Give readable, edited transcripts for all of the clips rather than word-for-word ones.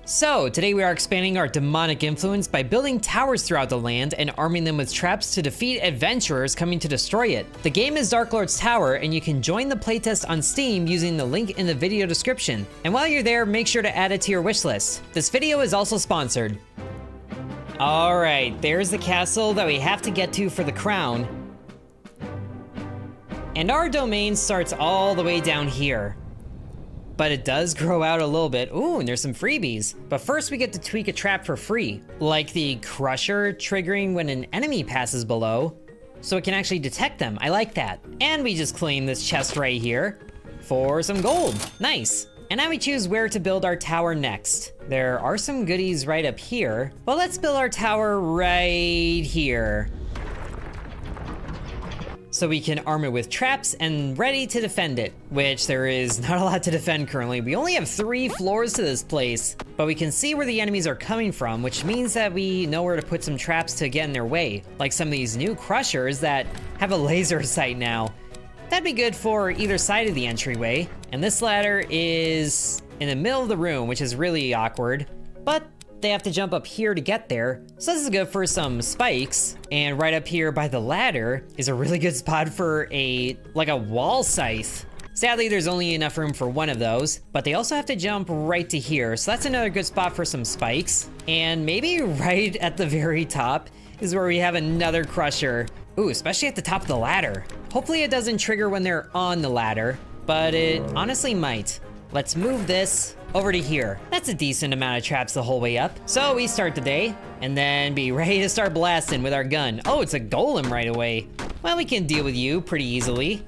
So, today we are expanding our demonic influence by building towers throughout the land and arming them with traps to defeat adventurers coming to destroy it. The game is Darklord's Tower, and you can join the playtest on Steam using the link in the video description. And while you're there, make sure to add it to your wishlist. This video is also sponsored. Alright, there's the castle that we have to get to for the crown. And our domain starts all the way down here. But it does grow out a little bit. Ooh, and there's some freebies. But first we get to tweak a trap for free, like the crusher triggering when an enemy passes below, so it can actually detect them. I like that. And we just claim this chest right here for some gold. Nice. And now we choose where to build our tower next. There are some goodies right up here, but let's build our tower right here, so we can arm it with traps and ready to defend it, which there is not a lot to defend currently. We only have 3 floors to this place, but we can see where the enemies are coming from, which means that we know where to put some traps to get in their way, like some of these new crushers that have a laser sight now. That'd be good for either side of the entryway. And this ladder is in the middle of the room, which is really awkward, but they have to jump up here to get there. So this is good for some spikes. And right up here by the ladder is a really good spot for a wall scythe. Sadly, there's only enough room for one of those, but they also have to jump right to here. So that's another good spot for some spikes. And maybe right at the very top is where we have another crusher. Ooh, especially at the top of the ladder. Hopefully it doesn't trigger when they're on the ladder, but it honestly might. Let's move this over to here. That's a decent amount of traps the whole way up. So we start the day, and then be ready to start blasting with our gun. Oh, it's a golem right away. Well, we can deal with you pretty easily,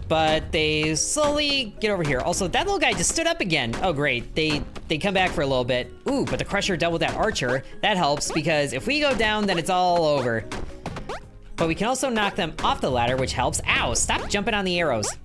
but they slowly get over here. Also, that little guy just stood up again. Oh, great. They come back for a little bit. Ooh, but the crusher dealt with that archer. That helps, because if we go down, then it's all over. But we can also knock them off the ladder, which helps. Ow, stop jumping on the arrows.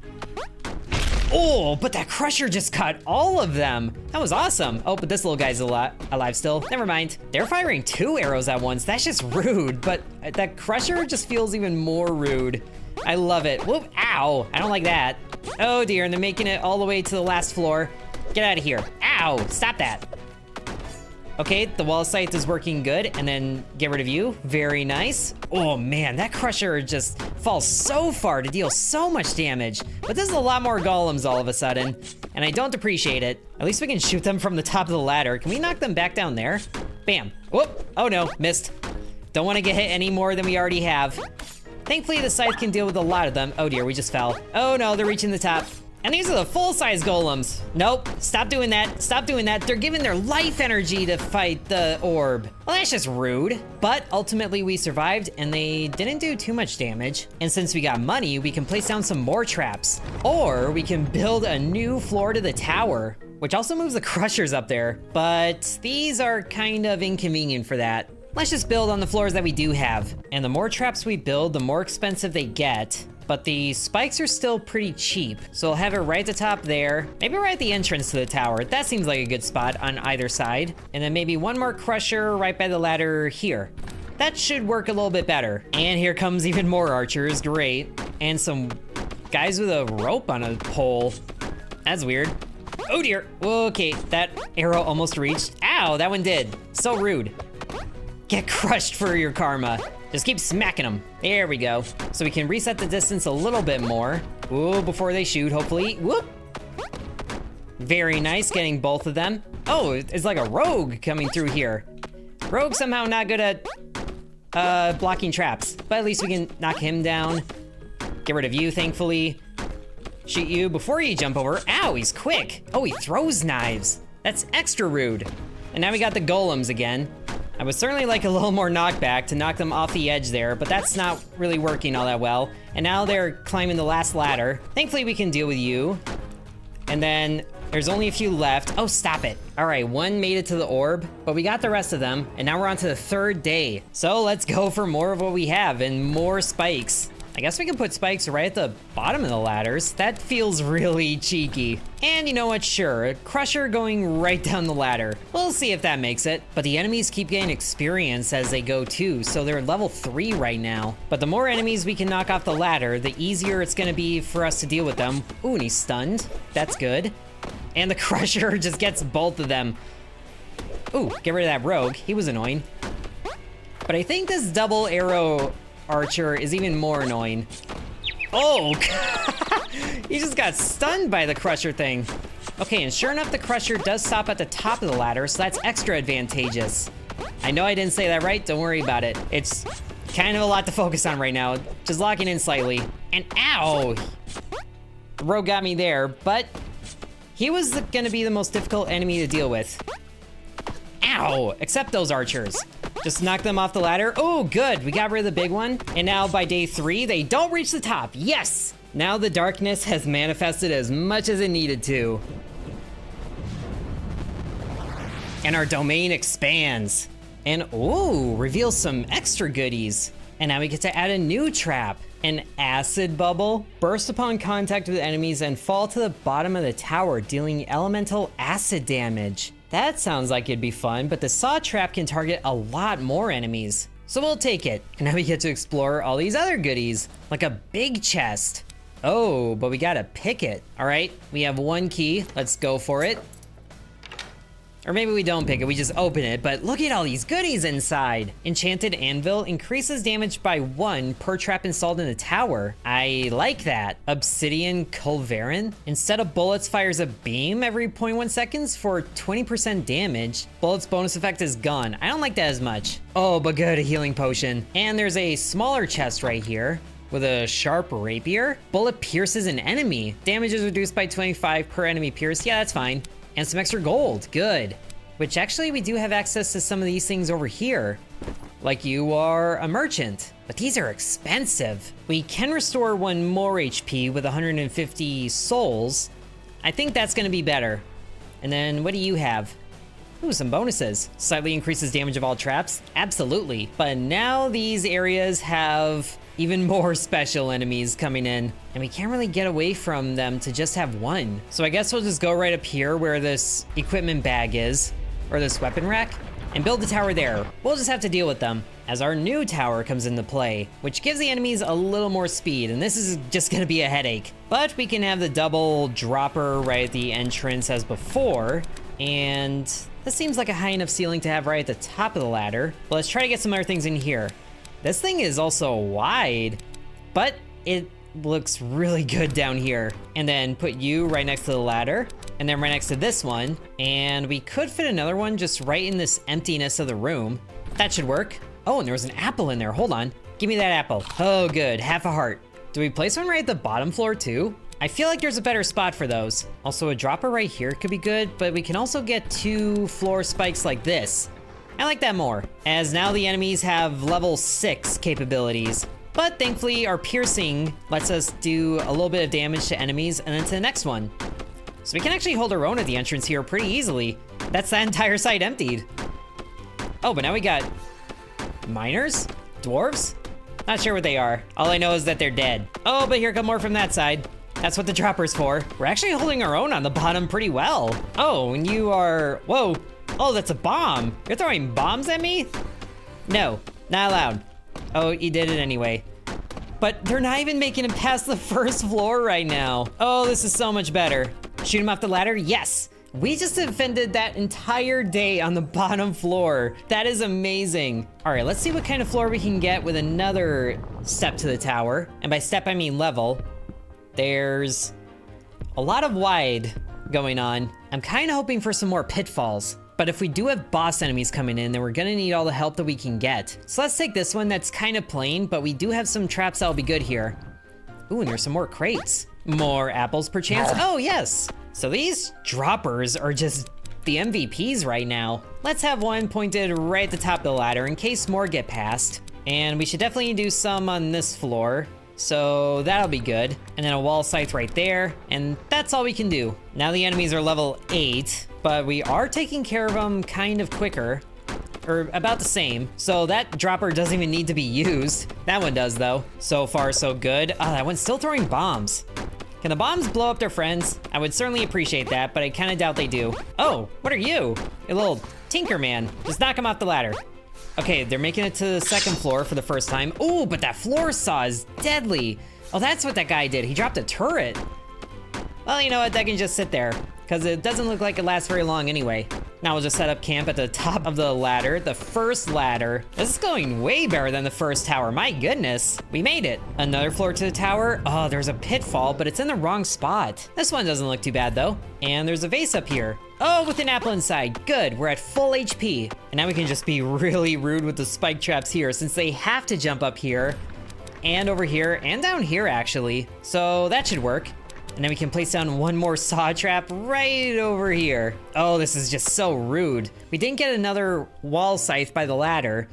Oh, but that crusher just caught all of them. That was awesome. Oh, but this little guy's alive still. Never mind. They're firing 2 arrows at once. That's just rude, but that crusher just feels even more rude. I love it. Whoop, ow, I don't like that. Oh dear, and they're making it all the way to the last floor. Get out of here. Ow, stop that. Okay, the wall scythe is working good, and then get rid of you. Very nice. Oh man, that crusher just falls so far to deal so much damage. But this is a lot more golems all of a sudden, and I don't appreciate it. At least we can shoot them from the top of the ladder. Can we knock them back down there? Bam. Whoop. Oh no, missed. Don't want to get hit any more than we already have. Thankfully, the scythe can deal with a lot of them. Oh dear, we just fell. Oh no, they're reaching the top. And these are the full-size golems. Nope, stop doing that, stop doing that. They're giving their life energy to fight the orb. Well, that's just rude. But ultimately we survived, and they didn't do too much damage. And since we got money, we can place down some more traps. Or we can build a new floor to the tower, which also moves the crushers up there. But these are kind of inconvenient for that. Let's just build on the floors that we do have. And the more traps we build, the more expensive they get. But the spikes are still pretty cheap. So I'll have it right at the top there. Maybe right at the entrance to the tower. That seems like a good spot on either side. And then maybe one more crusher right by the ladder here. That should work a little bit better. And here comes even more archers, great. And some guys with a rope on a pole. That's weird. Oh dear, okay, that arrow almost reached. Ow, that one did. So rude. Get crushed for your karma. Just keep smacking them. There we go. So we can reset the distance a little bit more. Ooh, before they shoot, hopefully. Whoop. Very nice, getting both of them. Oh, it's like a rogue coming through here. Rogue somehow not good at blocking traps, but at least we can knock him down. Get rid of you, thankfully. Shoot you before you jump over. Ow, he's quick. Oh, he throws knives. That's extra rude. And now we got the golems again. I would certainly like a little more knockback to knock them off the edge there, but that's not really working all that well. And now they're climbing the last ladder. Thankfully, we can deal with you. And then there's only a few left. Oh, stop it. All right, one made it to the orb, but we got the rest of them. And now we're on to the 3rd day. So let's go for more of what we have and more spikes. I guess we can put spikes right at the bottom of the ladders. That feels really cheeky. And you know what, sure, a crusher going right down the ladder. We'll see if that makes it. But the enemies keep getting experience as they go too, so they're level 3 right now. But the more enemies we can knock off the ladder, the easier it's gonna be for us to deal with them. Ooh, and he's stunned. That's good. And the crusher just gets both of them. Ooh, get rid of that rogue. He was annoying. But I think this double arrow archer is even more annoying. Oh, he just got stunned by the crusher thing. Okay, and sure enough, the crusher does stop at the top of the ladder, so that's extra advantageous. I know I didn't say that right, don't worry about it. It's kind of a lot to focus on right now. Just locking in slightly. And ow! The rogue got me there, but he was gonna be the most difficult enemy to deal with. Ow! Except those archers. Just knock them off the ladder. Oh, good, we got rid of the big one. And now by day 3, they don't reach the top. Yes! Now the darkness has manifested as much as it needed to. And our domain expands. And ooh, reveals some extra goodies. And now we get to add a new trap. An acid bubble. Burst upon contact with enemies and fall to the bottom of the tower, dealing elemental acid damage. That sounds like it'd be fun, but the saw trap can target a lot more enemies. So we'll take it. And now we get to explore all these other goodies, like a big chest. Oh, but we gotta pick it. All right, we have 1 key. Let's go for it. Or maybe we don't pick it, we just open it, but look at all these goodies inside. Enchanted Anvil increases damage by 1 per trap installed in the tower. I like that. Obsidian Culverin. Instead of bullets, fires a beam every 0.1 seconds for 20% damage. Bullets bonus effect is gone. I don't like that as much. Oh, but good, a healing potion. And there's a smaller chest right here with a sharp rapier. Bullet pierces an enemy. Damage is reduced by 25 per enemy pierce. Yeah, that's fine. And some extra gold, good. Which actually we do have access to some of these things over here. Like you are a merchant, but these are expensive. We can restore 1 more HP with 150 souls. I think that's gonna be better. And then what do you have? Ooh, some bonuses. Slightly increases damage of all traps, absolutely. But now these areas have even more special enemies coming in, and we can't really get away from them to just have 1. So I guess we'll just go right up here where this equipment bag is, or this weapon rack, and build the tower there. We'll just have to deal with them as our new tower comes into play, which gives the enemies a little more speed, and this is just gonna be a headache. But we can have the double dropper right at the entrance as before, and this seems like a high enough ceiling to have right at the top of the ladder. But let's try to get some other things in here. This thing is also wide, but it looks really good down here. And then put you right next to the ladder, and then right next to this one. And we could fit another one just right in this emptiness of the room. That should work. Oh, and there was an apple in there. Hold on. Give me that apple. Oh, good. Half a heart. Do we place one right at the bottom floor too? I feel like there's a better spot for those. Also, a dropper right here could be good, but we can also get 2 floor spikes like this. I like that more, as now the enemies have level 6 capabilities. But thankfully, our piercing lets us do a little bit of damage to enemies and then to the next one. So we can actually hold our own at the entrance here pretty easily. That's that entire site emptied. Oh, but now we got miners? Dwarves? Not sure what they are. All I know is that they're dead. Oh, but here come more from that side. That's what the dropper's for. We're actually holding our own on the bottom pretty well. Oh, and you are, whoa. Oh, that's a bomb. You're throwing bombs at me? No, not allowed. Oh, you did it anyway. But they're not even making it past the first floor right now. Oh, this is so much better. Shoot him off the ladder? Yes. We just defended that entire day on the bottom floor. That is amazing. All right, let's see what kind of floor we can get with another step to the tower. And by step, I mean level. There's a lot of wide going on. I'm kind of hoping for some more pitfalls. But if we do have boss enemies coming in, then we're gonna need all the help that we can get. So let's take this one that's kind of plain, but we do have some traps that'll be good here. Ooh, and there's some more crates. More apples perchance? Oh, yes. So these droppers are just the MVPs right now. Let's have one pointed right at the top of the ladder in case more get past. And we should definitely do some on this floor. So that'll be good. And then a wall scythe right there. And that's all we can do. Now the enemies are level 8, but we are taking care of them kind of quicker. Or about the same. So that dropper doesn't even need to be used. That one does though. So far so good. Oh, that one's still throwing bombs. Can the bombs blow up their friends? I would certainly appreciate that, but I kind of doubt they do. Oh, what are you? A little tinker man. Just knock him off the ladder. Okay, they're making it to the second floor for the first time. Ooh, but that floor saw is deadly. Oh, that's what that guy did. He dropped a turret. Well, you know what? That can just sit there because it doesn't look like it lasts very long anyway. Now we'll just set up camp at the top of the ladder, the first ladder. This is going way better than the first tower. My goodness, we made it. Another floor to the tower. Oh, there's a pitfall, but it's in the wrong spot. This one doesn't look too bad though. And there's a vase up here. Oh, with an apple inside. Good, we're at full HP. And now we can just be really rude with the spike traps here since they have to jump up here and over here and down here actually. So that should work. And then we can place down one more saw trap right over here. Oh, this is just so rude. We didn't get another wall scythe by the ladder,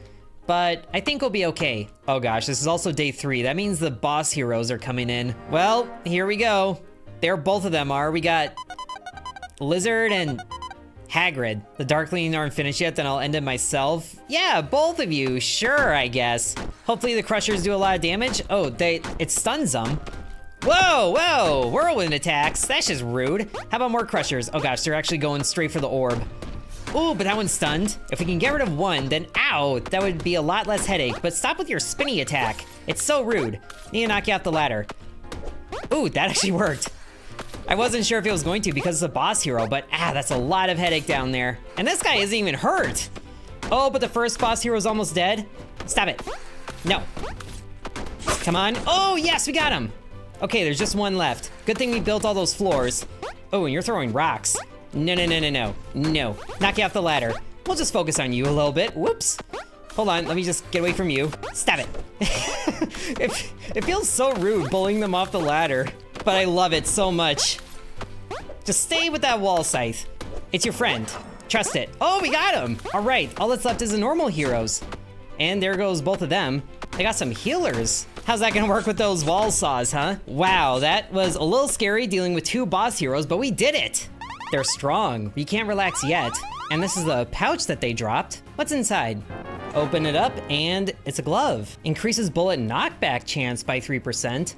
but I think we'll be okay. Oh gosh, this is also day 3. That means the boss heroes are coming in. Well, here we go. There both of them are. We got Lizard and Hagrid. The Darkling aren't finished yet, then I'll end it myself. Yeah, both of you, sure, I guess. Hopefully the crushers do a lot of damage. Oh, it stuns them. Whoa, whirlwind attacks. That's just rude. How about more crushers? Oh gosh, they're actually going straight for the orb. Ooh, but that one's stunned. If we can get rid of one, then ow, that would be a lot less headache. But stop with your spinny attack. It's so rude. Need to knock you off the ladder. Ooh, that actually worked. I wasn't sure if it was going to because it's a boss hero, but that's a lot of headache down there. And this guy isn't even hurt. Oh, but the first boss hero is almost dead. Stop it. No. Come on. Oh, yes, we got him. Okay, there's just one left. Good thing we built all those floors. Oh, and you're throwing rocks. No. No. Knock you off the ladder. We'll just focus on you a little bit. Whoops. Hold on, let me just get away from you. Stop it. It feels so rude bullying them off the ladder, but I love it so much. Just stay with that wall scythe. It's your friend. Trust it. Oh, we got him. All right, all that's left is the normal heroes. And there goes both of them. They got some healers. How's that gonna work with those wall saws, huh? Wow, that was a little scary dealing with 2 boss heroes, but we did it. They're strong. We can't relax yet. And this is the pouch that they dropped. What's inside? Open it up and it's a glove. Increases bullet knockback chance by 3%,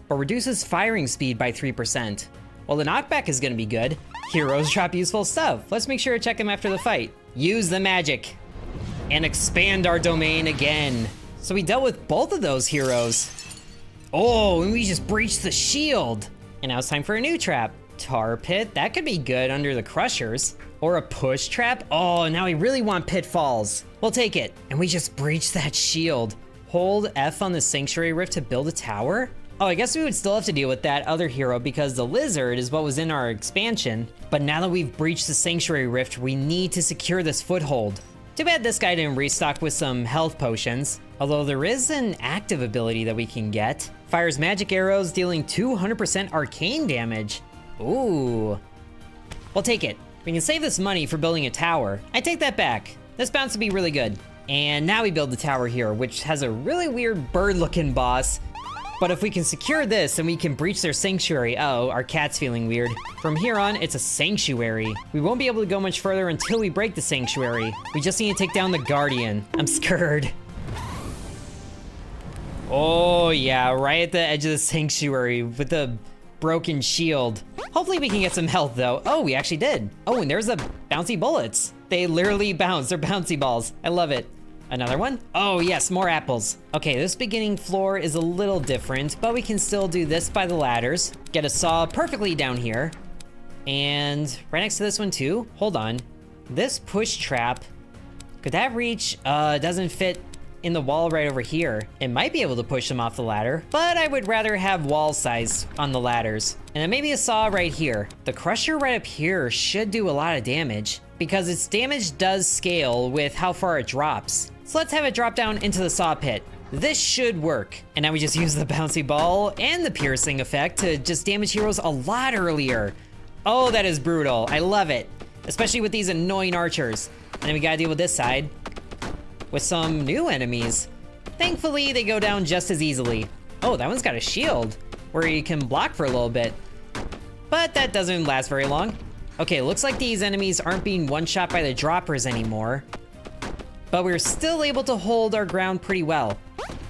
but reduces firing speed by 3%. Well, the knockback is gonna be good. Heroes drop useful stuff. Let's make sure to check them after the fight. Use the magic and expand our domain again. So we dealt with both of those heroes. Oh, and we just breached the shield. And now it's time for a new trap. Tar pit, that could be good under the crushers. Or a push trap. Oh, now we really want pitfalls. We'll take it. And we just breached that shield. Hold F on the sanctuary rift to build a tower? Oh, I guess we would still have to deal with that other hero because the lizard is what was in our expansion. But now that we've breached the sanctuary rift, we need to secure this foothold. Too bad this guy didn't restock with some health potions. Although there is an active ability that we can get. Fires magic arrows, dealing 200% arcane damage. Ooh. We'll take it. We can save this money for building a tower. I take that back. This bounce to be really good. And now we build the tower here, which has a really weird bird-looking boss. But if we can secure this, then we can breach their sanctuary. Uh-oh, our cat's feeling weird. From here on, it's a sanctuary. We won't be able to go much further until we break the sanctuary. We just need to take down the guardian. I'm scared. Oh yeah, right at the edge of the sanctuary with the broken shield. Hopefully we can get some health though. Oh, we actually did. Oh, and there's the bouncy bullets. They literally bounce, they're bouncy balls. I love it. Another one? Oh yes, more apples. Okay, this beginning floor is a little different, but we can still do this by the ladders. Get a saw perfectly down here. And right next to this one too. Hold on. This push trap, could that reach? It doesn't fit in the wall right over here. It might be able to push them off the ladder, but I would rather have wall size on the ladders. And then maybe a saw right here. The crusher right up here should do a lot of damage because its damage does scale with how far it drops. So let's have it drop down into the saw pit. This should work. And now we just use the bouncy ball and the piercing effect to just damage heroes a lot earlier. Oh, that is brutal. I love it. Especially with these annoying archers. And then we gotta deal with this side with some new enemies. Thankfully, they go down just as easily. Oh, that one's got a shield where you can block for a little bit. But that doesn't last very long. Okay, looks like these enemies aren't being one-shot by the droppers anymore. But we're still able to hold our ground pretty well.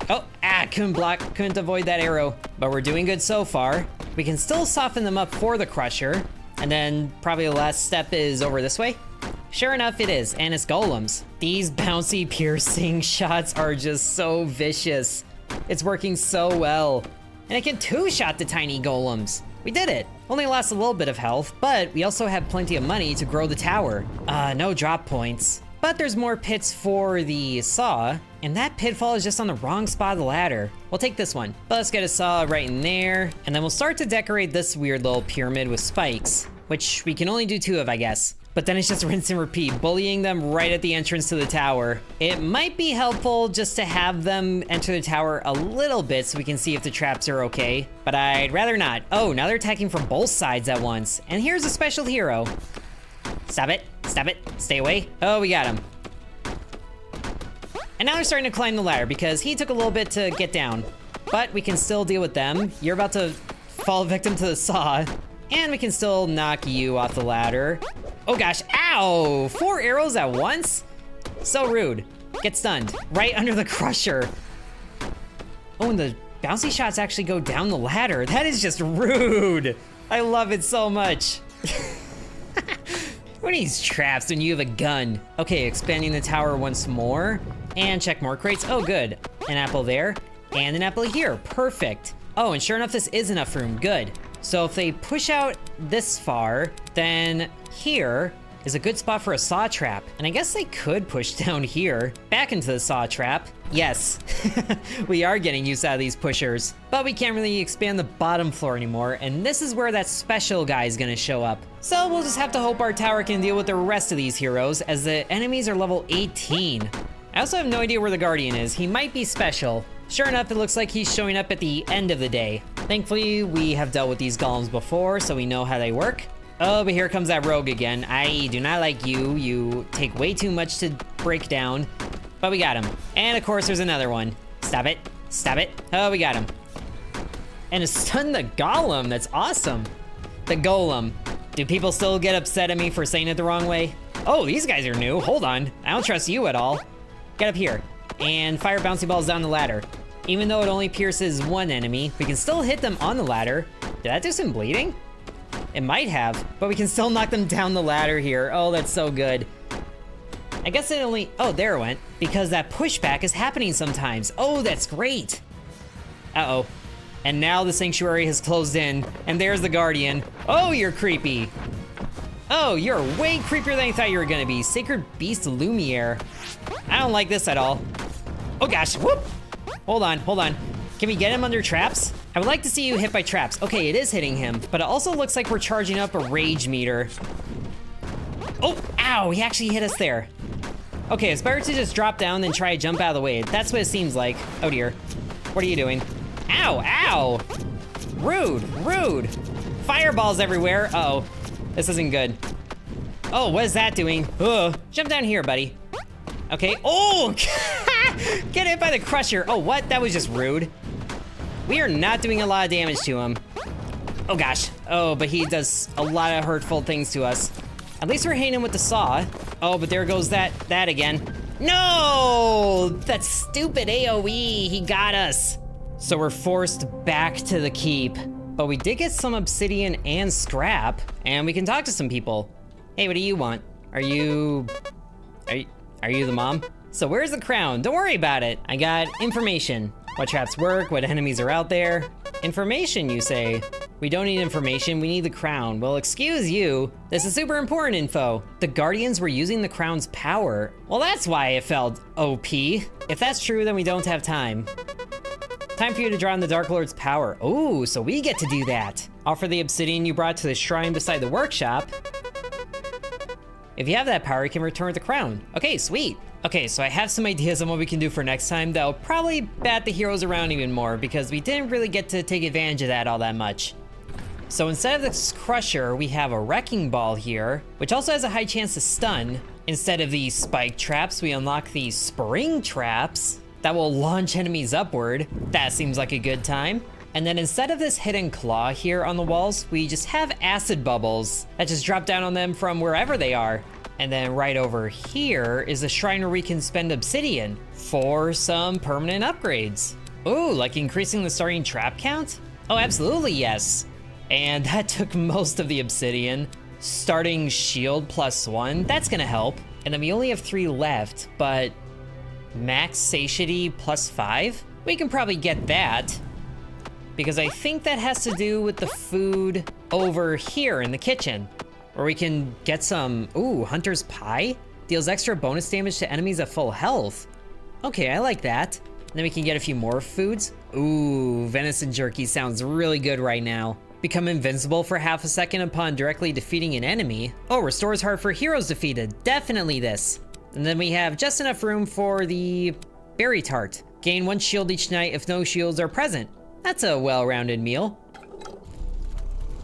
Oh, couldn't block, couldn't avoid that arrow. But we're doing good so far. We can still soften them up for the crusher. And then probably the last step is over this way. Sure enough, it is, and it's golems. These bouncy piercing shots are just so vicious. It's working so well. And I can two-shot the tiny golems. We did it. Only lost a little bit of health, but we also have plenty of money to grow the tower. No drop points. But there's more pits for the saw, and that pitfall is just on the wrong spot of the ladder. We'll take this one. But let's get a saw right in there, and then we'll start to decorate this weird little pyramid with spikes, which we can only do 2 of, I guess. But then it's just rinse and repeat, bullying them right at the entrance to the tower. It might be helpful just to have them enter the tower a little bit so we can see if the traps are okay, but I'd rather not. Oh, now they're attacking from both sides at once. And here's a special hero. Stop it, stay away. Oh, we got him. And now they're starting to climb the ladder because he took a little bit to get down, but we can still deal with them. You're about to fall victim to the saw, and we can still knock you off the ladder. Oh gosh, ow! 4 arrows at once? So rude. Get stunned. Right under the crusher. Oh, and the bouncy shots actually go down the ladder. That is just rude. I love it so much. What are these traps when you have a gun? Okay, expanding the tower once more. And check more crates. Oh, good. An apple there. And an apple here. Perfect. Oh, and sure enough, this is enough room. Good. So if they push out this far, then here is a good spot for a saw trap. And I guess they could push down here, back into the saw trap. Yes, we are getting use out of these pushers, but we can't really expand the bottom floor anymore, and this is where that special guy is gonna show up. So we'll just have to hope our tower can deal with the rest of these heroes, as the enemies are level 18. I also have no idea where the Guardian is. He might be special. Sure enough, it looks like he's showing up at the end of the day. Thankfully, we have dealt with these golems before, so we know how they work. Oh, but here comes that rogue again. I do not like you. You take way too much to break down. But we got him. And of course, there's another one. Stop it. Stop it. Oh, we got him. And it stunned the golem. That's awesome. The golem. Do people still get upset at me for saying it the wrong way? Oh, these guys are new. Hold on. I don't trust you at all. Get up here. And fire bouncy balls down the ladder. Even though it only pierces one enemy, we can still hit them on the ladder. Did that do some bleeding? It might have, but we can still knock them down the ladder here. Oh, that's so good. I guess it only, oh, there it went. Because that pushback is happening sometimes. Oh, that's great. Uh-oh. And now the sanctuary has closed in, and there's the Guardian. Oh, you're creepy. Oh, you're way creepier than I thought you were gonna be. Sacred Beast Lumiere. I don't like this at all. Oh gosh, whoop. Hold on. Can we get him under traps? I would like to see you hit by traps. Okay, it is hitting him, but it also looks like we're charging up a rage meter. Oh, ow, he actually hit us there. Okay, it's better to just drop down than try to jump out of the way. That's what it seems like. Oh dear. What are you doing? Ow, ow. Rude. Fireballs everywhere. Uh-oh, this isn't good. Oh, what is that doing? Ugh. Jump down here, buddy. Okay, oh, get hit by the crusher. Oh, what? That was just rude. We are not doing a lot of damage to him. Oh gosh. Oh, but he does a lot of hurtful things to us. At least we're hitting him with the saw. Oh, but there goes that again. No! That stupid AoE, he got us. So we're forced back to the keep. But we did get some obsidian and scrap, and we can talk to some people. Hey, what do you want? Are you the mom? So where's the crown? Don't worry about it. I got information. What traps work, what enemies are out there. Information, you say? We don't need information, we need the crown. Well, excuse you. This is super important info. The Guardians were using the crown's power. Well, that's why it felt OP. If that's true, then we don't have time. Time for you to draw on the Darklord's power. Oh, so we get to do that. Offer the obsidian you brought to the shrine beside the workshop. If you have that power, you can return the crown. Okay, sweet. Okay, so I have some ideas on what we can do for next time that'll probably bat the heroes around even more because we didn't really get to take advantage of that all that much. So instead of this crusher, we have a wrecking ball here, which also has a high chance to stun. Instead of these spike traps, we unlock these spring traps that will launch enemies upward. That seems like a good time. And then instead of this hidden claw here on the walls, we just have acid bubbles that just drop down on them from wherever they are. And then right over here is a shrine where we can spend obsidian for some permanent upgrades. Ooh, like increasing the starting trap count? Oh, absolutely, yes. And that took most of the obsidian. Starting shield +1, that's gonna help. And then we only have 3 left, but max satiety +5? We can probably get that. Because I think that has to do with the food over here in the kitchen, where we can get some, ooh, Hunter's Pie? Deals extra bonus damage to enemies at full health. Okay, I like that. Then we can get a few more foods. Ooh, venison jerky sounds really good right now. Become invincible for half a second upon directly defeating an enemy. Oh, restores heart for heroes defeated. Definitely this. And then we have just enough room for the berry tart. Gain 1 shield each night if no shields are present. That's a well-rounded meal.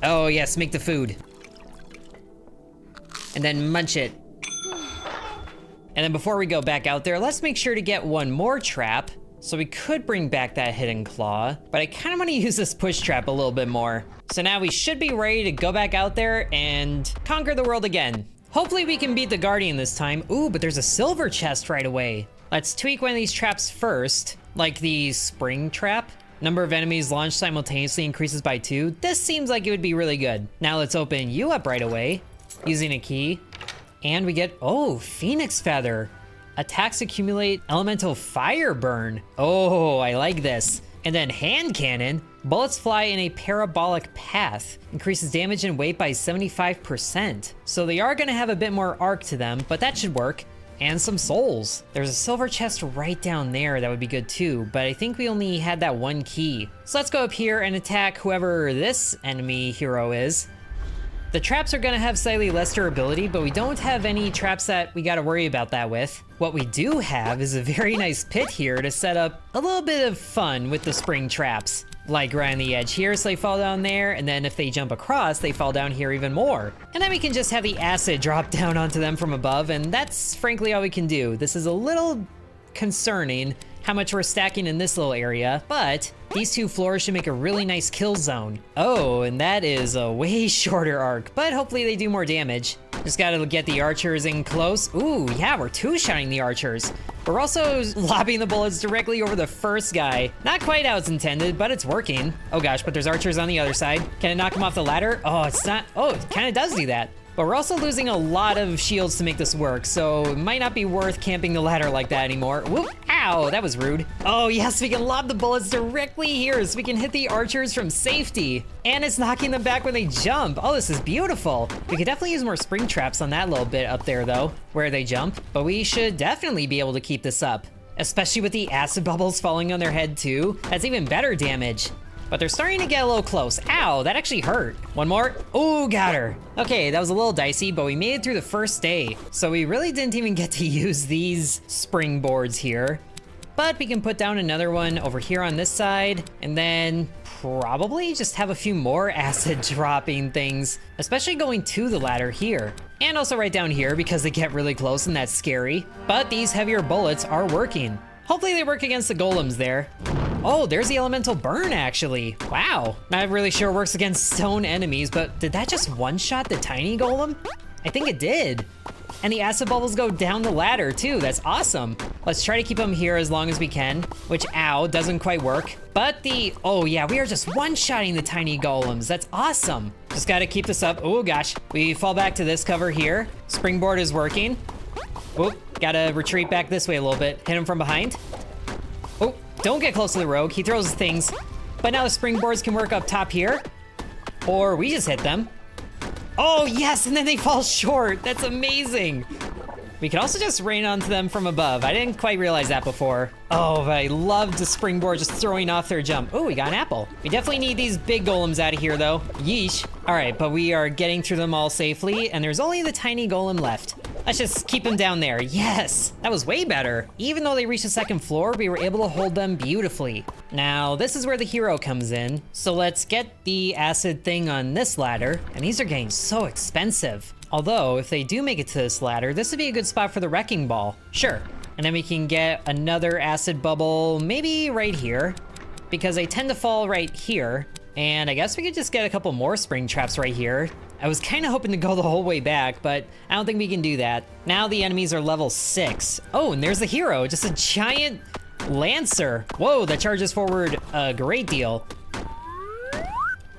Oh yes, make the food. And then munch it. And then before we go back out there, let's make sure to get one more trap. So we could bring back that hidden claw, but I kind of want to use this push trap a little bit more. So now we should be ready to go back out there and conquer the world again. Hopefully we can beat the Guardian this time. Ooh, but there's a silver chest right away. Let's tweak one of these traps first, like the spring trap. Number of enemies launched simultaneously increases by 2. This seems like it would be really good. Now let's open you up right away using a key. And we get, oh, Phoenix Feather. Attacks accumulate elemental fire burn. Oh, I like this. And then hand cannon. Bullets fly in a parabolic path. Increases damage and weight by 75%. So they are gonna have a bit more arc to them, but that should work. And some souls. There's a silver chest right down there that would be good too, but I think we only had that one key. So let's go up here and attack whoever this enemy hero is. The traps are gonna have slightly less durability, but we don't have any traps that we gotta worry about that with. What we do have is a very nice pit here to set up a little bit of fun with the spring traps. Like right on the edge here, so they fall down there, and then if they jump across, they fall down here even more. And then we can just have the acid drop down onto them from above, and that's frankly all we can do. This is a little concerning how much we're stacking in this little area, but these 2 floors should make a really nice kill zone. Oh, and that is a way shorter arc, but hopefully they do more damage. Just gotta get the archers in close. Ooh, yeah, we're 2-shotting the archers. We're also lobbing the bullets directly over the first guy. Not quite how it's intended, but it's working. Oh gosh, but there's archers on the other side. Can it knock him off the ladder? Oh, it's not. Oh, it kind of does do that. But we're also losing a lot of shields to make this work, so it might not be worth camping the ladder like that anymore. Whoop, ow, that was rude. Oh yes, we can lob the bullets directly here so we can hit the archers from safety. And it's knocking them back when they jump. Oh, this is beautiful. We could definitely use more spring traps on that little bit up there though, where they jump. But we should definitely be able to keep this up, especially with the acid bubbles falling on their head too. That's even better damage. But they're starting to get a little close. Ow, that actually hurt. One more. Ooh, got her. Okay, that was a little dicey, but we made it through the first day. So we really didn't even get to use these springboards here. But we can put down another one over here on this side, and then probably just have a few more acid dropping things, especially going to the ladder here. And also right down here because they get really close and that's scary. But these heavier bullets are working. Hopefully they work against the golems there. Oh, there's the elemental burn actually. Wow. Not really sure it works against stone enemies, but did that just one-shot the tiny golem? I think it did. And the acid bubbles go down the ladder too. That's awesome. Let's try to keep them here as long as we can, which, ow, doesn't quite work. But oh yeah, we are just one-shotting the tiny golems. That's awesome. Just gotta keep this up. Oh gosh, we fall back to this cover here. Springboard is working. Whoop, gotta retreat back this way a little bit. Hit him from behind. Oh, don't get close to the rogue. He throws things. But now the springboards can work up top here. Or we just hit them. Oh yes, and then they fall short. That's amazing. We can also just rain onto them from above. I didn't quite realize that before. Oh, but I love the springboard just throwing off their jump. Oh, we got an apple. We definitely need these big golems out of here though. Yeesh. All right, but we are getting through them all safely, and there's only the tiny golem left. Let's just keep them down there. Yes, that was way better. Even though they reached the second floor, we were able to hold them beautifully. Now, this is where the hero comes in. So let's get the acid thing on this ladder, and these are getting so expensive. Although, if they do make it to this ladder, this would be a good spot for the wrecking ball. Sure. And then we can get another acid bubble, maybe right here, because they tend to fall right here. And I guess we could just get a couple more spring traps right here. I was kind of hoping to go the whole way back, but I don't think we can do that. Now the enemies are level 6. Oh, and there's the hero, just a giant lancer. Whoa, that charges forward a great deal.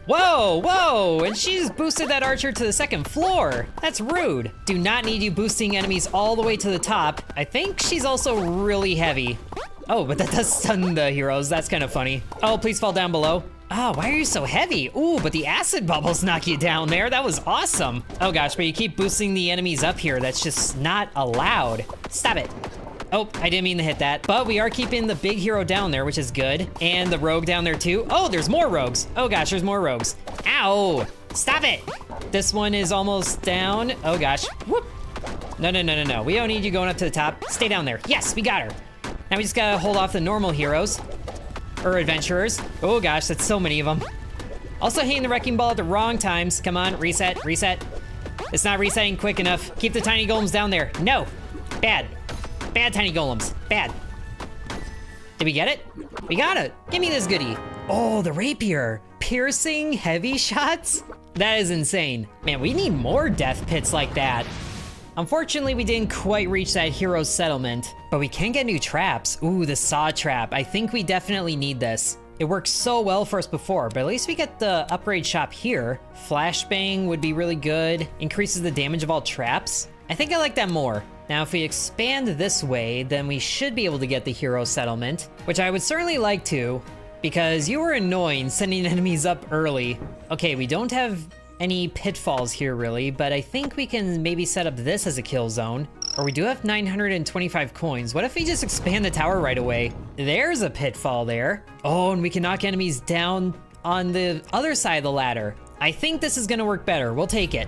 Whoa, whoa, and she's boosted that archer to the second floor. That's rude. Do not need you boosting enemies all the way to the top. I think she's also really heavy. Oh, but that does stun the heroes. That's kind of funny. Oh, please fall down below. Oh, why are you so heavy? Ooh, but the acid bubbles knock you down there. That was awesome. Oh gosh, but you keep boosting the enemies up here. That's just not allowed. Stop it. Oh, I didn't mean to hit that. But we are keeping the big hero down there, which is good. And the rogue down there too. Oh, there's more rogues. Oh gosh, there's more rogues. Ow, stop it. This one is almost down. Oh gosh, whoop. No, no, no, no, no. We don't need you going up to the top. Stay down there. Yes, we got her. Now we just gotta hold off the normal heroes. Or adventurers. Oh gosh, that's so many of them. Also hitting the wrecking ball at the wrong times. Come on, reset, reset. It's not resetting quick enough. Keep the tiny golems down there. No, bad. Bad tiny golems, bad. Did we get it? We got it. Give me this goodie. Oh, the rapier. Piercing heavy shots? That is insane. Man, we need more death pits like that. Unfortunately, we didn't quite reach that hero settlement, but we can get new traps. Ooh, the saw trap. I think we definitely need this. It worked so well for us before, but at least we get the upgrade shop here. Flashbang would be really good. Increases the damage of all traps. I think I like that more. Now, if we expand this way, then we should be able to get the hero settlement, which I would certainly like to, because you were annoying sending enemies up early. Okay, we don't have any pitfalls here really, but I think we can maybe set up this as a kill zone. Or we do have 925 coins. What if we just expand the tower right away? There's a pitfall there. Oh, and we can knock enemies down on the other side of the ladder. I think this is gonna work better. We'll take it.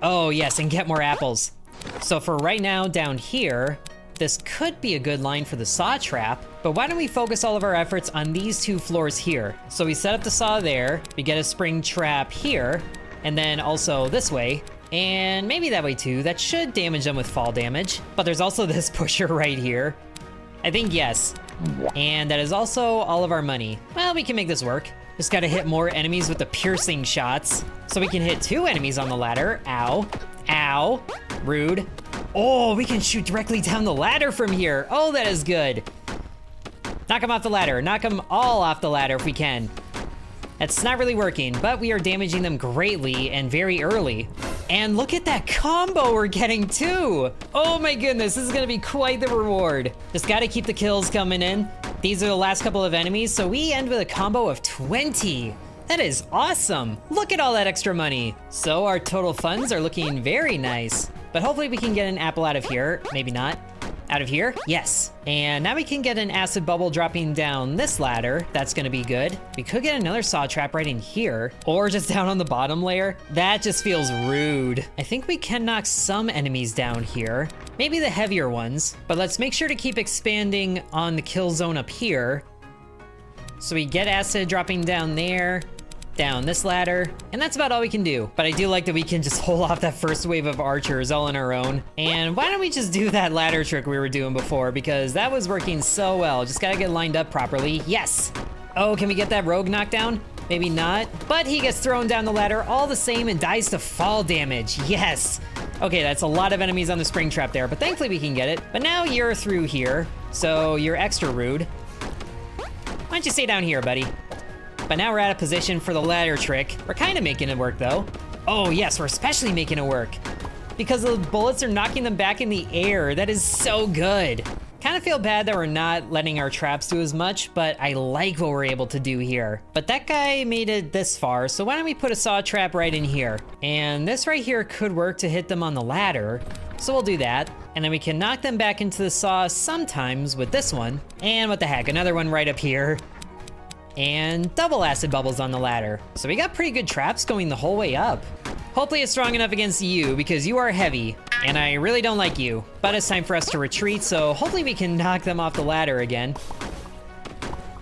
Oh yes, and get more apples. So for right now down here, this could be a good line for the saw trap, but why don't we focus all of our efforts on these two floors here? So we set up the saw there, we get a spring trap here, and then also this way, and maybe that way too. That should damage them with fall damage, but there's also this pusher right here. I think yes, and that is also all of our money. Well, we can make this work. Just gotta hit more enemies with the piercing shots, so we can hit 2 enemies on the ladder. Ow, ow, rude. Oh, we can shoot directly down the ladder from here. Oh, that is good. Knock them off the ladder. Knock them all off the ladder if we can. That's not really working, but we are damaging them greatly and very early. And look at that combo we're getting too. Oh my goodness, this is gonna be quite the reward. Just gotta keep the kills coming in. These are the last couple of enemies, so we end with a combo of 20. That is awesome. Look at all that extra money. So our total funds are looking very nice, but hopefully we can get an apple out of here. Maybe not. Out of here? Yes. And now we can get an acid bubble dropping down this ladder. That's gonna be good. We could get another saw trap right in here, or just down on the bottom layer. That just feels rude. I think we can knock some enemies down here. Maybe the heavier ones, but let's make sure to keep expanding on the kill zone up here. So we get acid dropping down there, down this ladder, and that's about all we can do. But I do like that we can just hold off that first wave of archers all on our own. And why don't we just do that ladder trick we were doing before, because that was working so well. Just gotta get lined up properly. Yes. Oh, can we get that rogue knockdown? Maybe not, but he gets thrown down the ladder all the same and dies to fall damage. Yes. Okay, that's a lot of enemies on the spring trap there, but thankfully we can get it. But now you're through here, so you're extra rude. Why don't you stay down here, buddy? But now we're out of position for the ladder trick. We're kind of making it work though. Oh yes, we're especially making it work, because the bullets are knocking them back in the air. That is so good. Kind of feel bad that we're not letting our traps do as much, but I like what we're able to do here. But that guy made it this far, so why don't we put a saw trap right in here? And this right here could work to hit them on the ladder, so we'll do that. And then we can knock them back into the saw sometimes with this one. And what the heck, another one right up here. And double acid bubbles on the ladder. So we got pretty good traps going the whole way up. Hopefully it's strong enough against you, because you are heavy, and I really don't like you. But it's time for us to retreat, so hopefully we can knock them off the ladder again.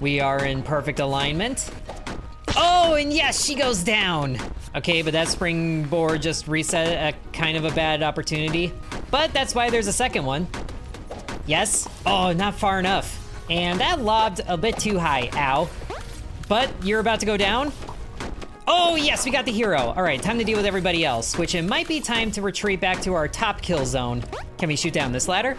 We are in perfect alignment. Oh, and yes, she goes down. Okay, but that springboard just reset a kind of a bad opportunity. But that's why there's a second one. Yes. Oh, not far enough. And that lobbed a bit too high. Ow. But you're about to go down. Oh yes, we got the hero. All right, time to deal with everybody else, which it might be time to retreat back to our top kill zone. Can we shoot down this ladder?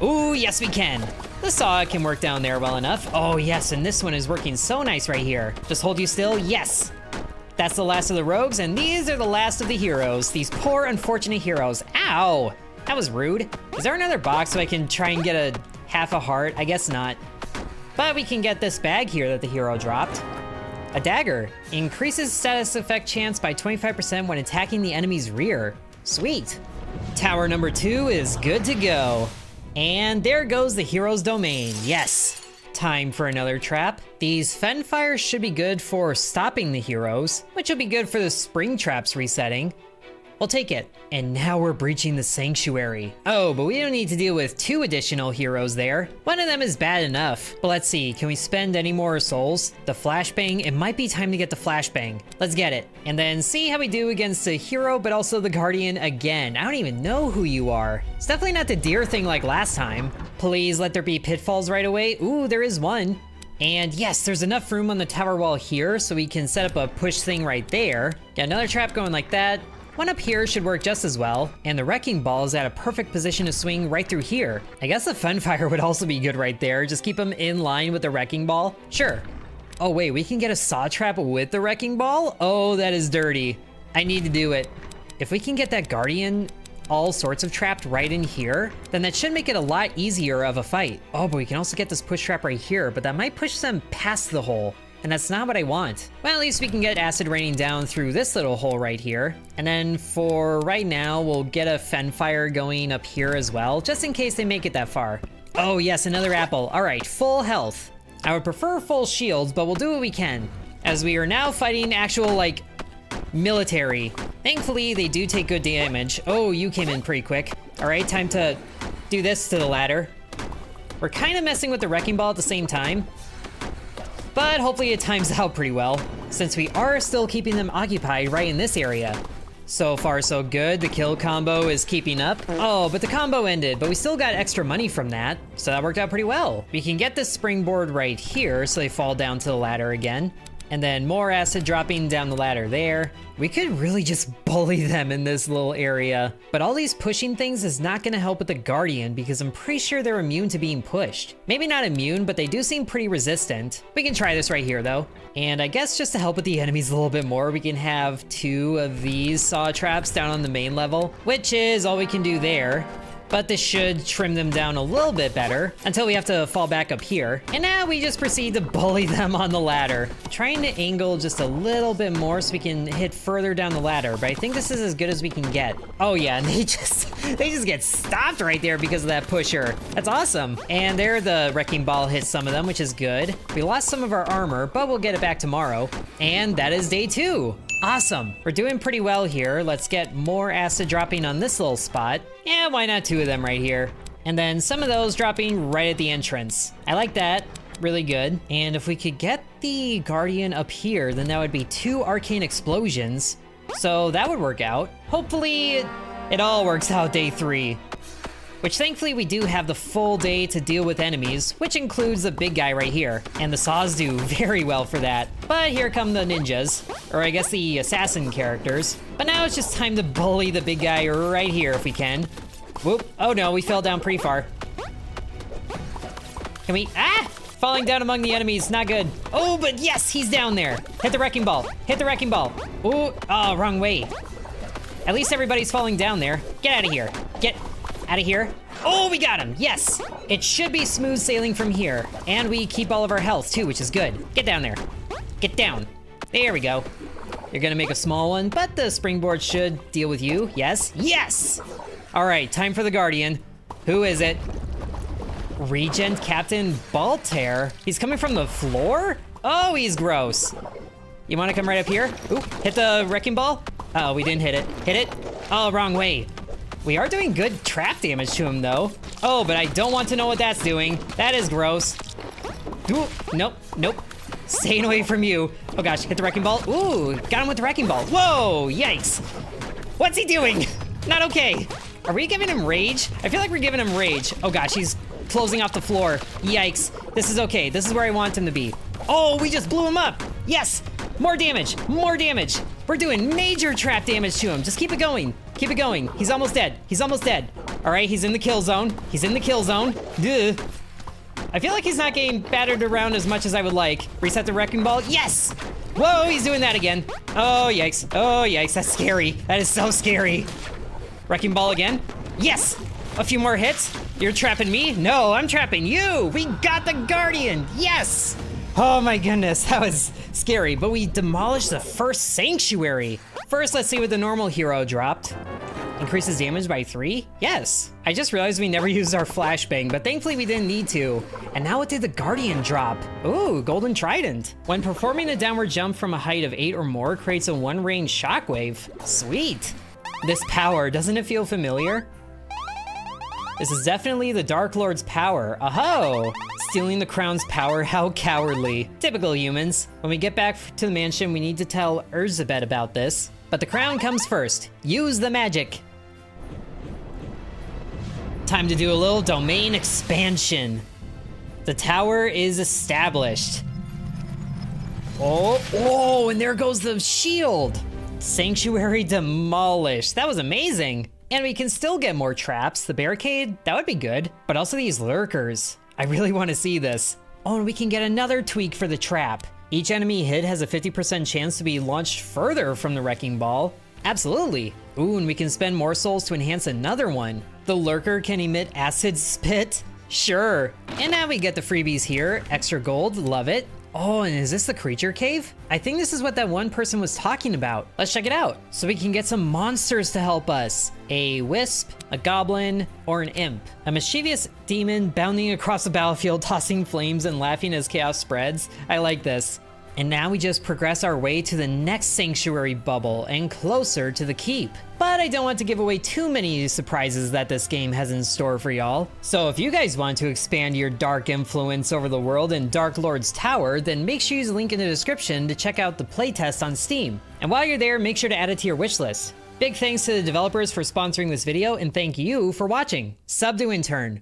Ooh, yes we can. The saw can work down there well enough. Oh yes, and this one is working so nice right here. Just hold you still, yes. That's the last of the rogues, and these are the last of the heroes. These poor, unfortunate heroes. Ow, that was rude. Is there another box so I can try and get a half a heart? I guess not. But we can get this bag here that the hero dropped. A dagger. Increases status effect chance by 25% when attacking the enemy's rear. Sweet. Tower number 2 is good to go. And there goes the hero's domain. Yes. Time for another trap. These fen fires should be good for stopping the heroes, which will be good for the spring traps resetting. We'll take it. And now we're breaching the sanctuary. Oh, but we don't need to deal with 2 additional heroes there. One of them is bad enough. But let's see, can we spend any more souls? The flashbang, it might be time to get the flashbang. Let's get it. And then see how we do against the hero, but also the guardian again. I don't even know who you are. It's definitely not the deer thing like last time. Please let there be pitfalls right away. Ooh, there is one. And yes, there's enough room on the tower wall here so we can set up a push thing right there. Got another trap going like that. One up here should work just as well, and the wrecking ball is at a perfect position to swing right through here. I guess the fun fire would also be good right there. Just keep them in line with the wrecking ball. Sure. Oh wait, we can get a saw trap with the wrecking ball? Oh, that is dirty. I need to do it. If we can get that guardian all sorts of trapped right in here, then that should make it a lot easier of a fight. Oh, but we can also get this push trap right here, but that might push them past the hole. And that's not what I want. Well, at least we can get acid raining down through this little hole right here. And then for right now, we'll get a fen fire going up here as well, just in case they make it that far. Oh yes, another apple. All right, full health. I would prefer full shields, but we'll do what we can. As we are now fighting actual, like, military. Thankfully, they do take good damage. Oh, you came in pretty quick. All right, time to do this to the ladder. We're kind of messing with the wrecking ball at the same time. But hopefully it times out pretty well, since we are still keeping them occupied right in this area. So far so good, the kill combo is keeping up. Oh, but the combo ended, but we still got extra money from that, so that worked out pretty well. We can get this springboard right here so they fall down to the ladder again. And then more acid dropping down the ladder there. We could really just bully them in this little area. But all these pushing things is not gonna help with the Guardian because I'm pretty sure they're immune to being pushed. Maybe not immune, but they do seem pretty resistant. We can try this right here though. And I guess just to help with the enemies a little bit more, we can have 2 of these saw traps down on the main level, which is all we can do there. But this should trim them down a little bit better until we have to fall back up here. And now we just proceed to bully them on the ladder. Trying to angle just a little bit more so we can hit further down the ladder, but I think this is as good as we can get. Oh yeah, and they just get stopped right there because of that pusher. That's awesome. And there the wrecking ball hits some of them, which is good. We lost some of our armor, but we'll get it back tomorrow. And that is day 2. Awesome. We're doing pretty well here. Let's get more acid dropping on this little spot. Yeah, why not 2 of them right here? And then some of those dropping right at the entrance. I like that. Really good. And if we could get the Guardian up here, then that would be 2 arcane explosions. So that would work out. Hopefully it all works out day 3. Which thankfully we do have the full day to deal with enemies, which includes the big guy right here. And the saws do very well for that. But here come the ninjas, or I guess the assassin characters. But now it's just time to bully the big guy right here if we can. Whoop, oh no, we fell down pretty far. Can we, falling down among the enemies, not good. Oh, but yes, he's down there. Hit the wrecking ball, hit the wrecking ball. Ooh, oh, wrong way. At least everybody's falling down there. Get out of here, get out of here. Oh, we got him, yes. It should be smooth sailing from here. And we keep all of our health too, which is good. Get down there, get down. There we go. You're gonna make a small one, but the springboard should deal with you, yes? Yes! All right, time for the Guardian. Who is it? Regent Captain Baltair. He's coming from the floor? Oh, he's gross. You wanna come right up here? Ooh, hit the wrecking ball? Oh, we didn't hit it. Hit it? Oh, wrong way. We are doing good trap damage to him though. Oh, but I don't want to know what that's doing. That is gross. Ooh, nope, nope. Staying away from you. Oh gosh, hit the wrecking ball. Ooh, got him with the wrecking ball. Whoa, yikes. What's he doing? Not okay. Are we giving him rage? I feel like we're giving him rage. Oh gosh, he's closing off the floor. Yikes. This is okay. This is where I want him to be. Oh, we just blew him up. Yes, more damage, more damage. We're doing major trap damage to him. Just keep it going. Keep it going. He's almost dead. He's almost dead. All right, he's in the kill zone. He's in the kill zone. Duh. I feel like he's not getting battered around as much as I would like. Reset the wrecking ball. Yes! Whoa, he's doing that again. Oh, yikes. Oh, yikes. That's scary. That is so scary. Wrecking ball again. Yes! A few more hits. You're trapping me? No, I'm trapping you. We got the Guardian. Yes! Oh my goodness, that was scary, but we demolished the first sanctuary. First, let's see what the normal hero dropped. Increases damage by 3? Yes. I just realized we never used our flashbang, but thankfully we didn't need to. And now what did the Guardian drop? Ooh, Golden Trident. When performing a downward jump from a height of 8 or more, creates a 1-range shockwave. Sweet. This power, doesn't it feel familiar? This is definitely the Darklord's power. Aho! Stealing the crown's power, how cowardly. Typical humans. When we get back to the mansion, we need to tell Elizabeth about this. But the crown comes first. Use the magic. Time to do a little domain expansion. The tower is established. Oh, and there goes the shield. Sanctuary demolished. That was amazing. And we can still get more traps. The barricade, that would be good. But also these lurkers. I really want to see this. Oh, and we can get another tweak for the trap. Each enemy hit has a 50% chance to be launched further from the wrecking ball. Absolutely. Ooh, and we can spend more souls to enhance another one. The lurker can emit acid spit. Sure. And now we get the freebies here. Extra gold, love it. Oh, and is this the creature cave? I think this is what that one person was talking about. Let's check it out. So we can get some monsters to help us. A wisp, a goblin, or an imp. A mischievous demon bounding across the battlefield, tossing flames and laughing as chaos spreads. I like this. And now we just progress our way to the next sanctuary bubble and closer to the keep. But I don't want to give away too many surprises that this game has in store for y'all. So if you guys want to expand your dark influence over the world in Darklord's Tower, then make sure you use the link in the description to check out the playtest on Steam. And while you're there, make sure to add it to your wishlist. Big thanks to the developers for sponsoring this video, and thank you for watching. Sub to Intern.